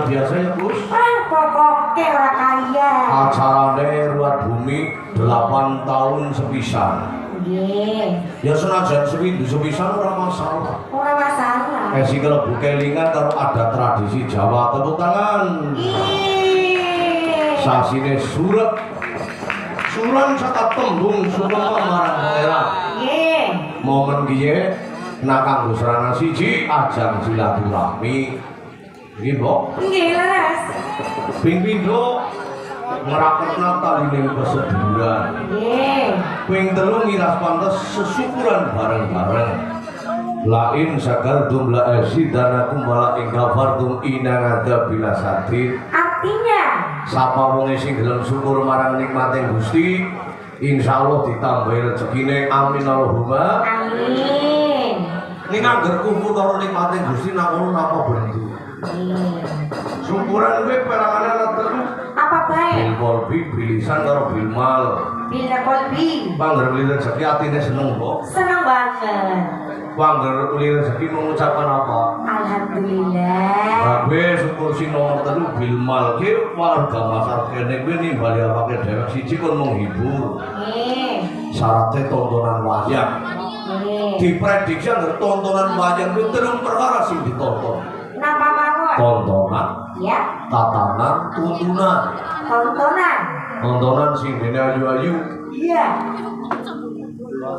biasa ya Gus? Pokoknya orang kaya. Acarane ruat bumi 8 tahun sepisan. Ya senajan sepisan ora masalah. Ora masalah. Si kelebu kelingan karo ada tradisi Jawa, tepuk tangan. Sasine suran saka tembung sumema marang pangeran. Momen kiye nak kanggo serana siji ajang silaturahmi. Nggih, Mbok? Nggih, Leres. Ping pindho ngeraketna talining keseduran. Nggih. Ping telu ngiras pantes sesyukuran bareng-bareng. Lain sakartum la asidanakum wala ing kafartum inagada bila satir. Artinya sapa wong sing gelem syukur marang nikmate Gusti, insyaallah ditambahi rezekine. Amin Allahumma amin. Ning angger kumpul karo nikmate Gusti nak ngono napa bendu. Syukuran kuwi perangane ana telu. Apa bae? Bil qalbi, bilisan karo bil mal. Bila kolbi. Pangger uli rezeki atine seneng kok. Senang banget. Pangger uli rezeki mengucapkan apa? Alhamdulillah. Babe syukur sing nomor telu bil mal ki warga masar kene kuwi nimbali apake dhewek siji kon menghibur. Syaratnya tontonan wayang. Diprediksi anggar tontonan wayang kuwi terus perkara sing ditonton. Napa mawon? Tontonan, Ya. tatanan, tuntunan. Tontonan. Tontonan sing dene ayu-ayu. Iya.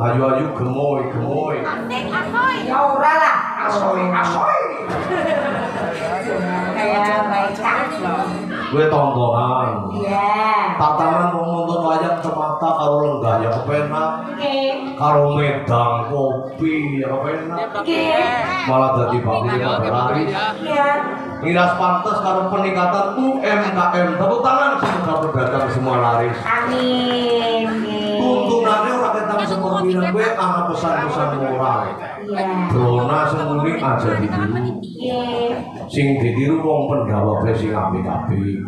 Ayu-ayu gemoy. Ya ora lah. Asoy. Kayak baik tak. Gue tontonan. Iya. Tatanan mau nonton wayang semata karo lenggah ya kepenak. Karo medang kopi ya kepenak. Malah dadi bakule laris. Iya. Miras pantes karo peningkatan UMKM. Tepuk tangan semoga pedagang semua laris. Amin. Tuntunannya ora ketang seperti gue ana pesan-pesan moral. Iya. Drona semuli aja ditiru. Sing ditiru wong pendhawa sing apik-apik.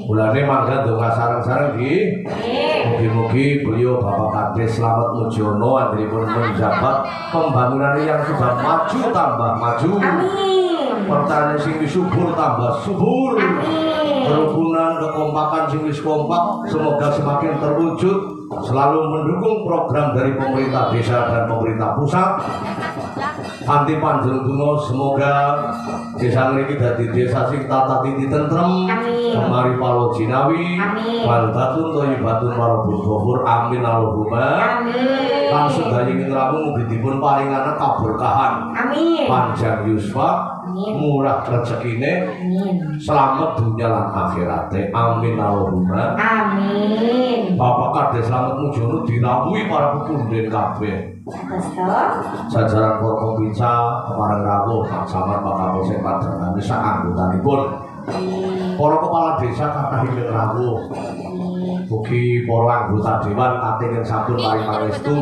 Mulane mangga donga sareng-sareng nggih. Mugi-mugi beliau Bapak Kades Slamet Mujiono antripun menjabat pembangunan yang sudah maju tambah maju. Amin. Pertanian sing wis subur tambah subur. Kerukunan kekompakan sing wis kompak semoga semakin terwujud, selalu mendukung program dari pemerintah desa dan pemerintah pusat. Kanthi panjenengan semoga desa niki dadi desa sing tata titi tentrem, kemari palo jinawi, baldatun thayyibatun warabul ghafur. Amin Allahumma amin. Lan sedaya ramu mugi dipun paringana kaberkahan. Amin. Panjang yuswa, murah rezekine, selamat dunia lan akhirate. Amin Allahumma amin. Bapak Kades Slamet Mujiono dirawuhi para pepunden kabeh. Jajaran para pembinca kemareng rawuh Pak Samad Pak Kapolsek Padrangane sak anggotanipun. Para kepala desa kathahipun rawuh. Mugi para anggota dewan katingal sampun paring pangestu.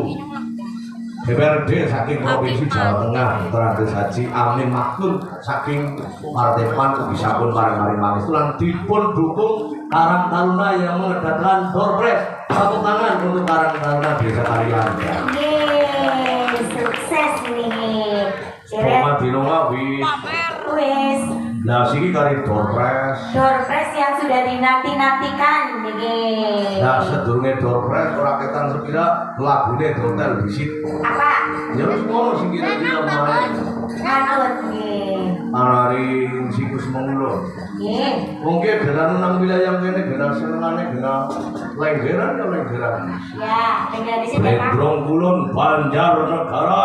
DPRD saking Provinsi Jawa Tengah Dr. Andes Haji Amin Makmur saking Partai PAN ugi sampun paring pangestu lan dipun dukung Karang Taruna yang mengadakan Doorpress. Satu tangan untuk Karang Taruna Desa Kalian. Sukses nih. Selamat dino wis. Lah siki kari Doorpress. Doorpress yang sudah dinanti-nantikan nggih. Nah, sedurunge Doorpress ora ketan sepira lagune Hotel Visit. Apa? Ya wis ngono sing kira-kira mae. Manut nggih. Arari sikus monglo. Nggih. Wong ki geran nang wilayah kene geran senengane geran lenggeran ya lenggeran. Ya, tinggal di sini Pak. Bendrong Kulon Banjarnegara.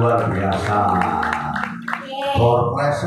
luar biasa. Oke. Door press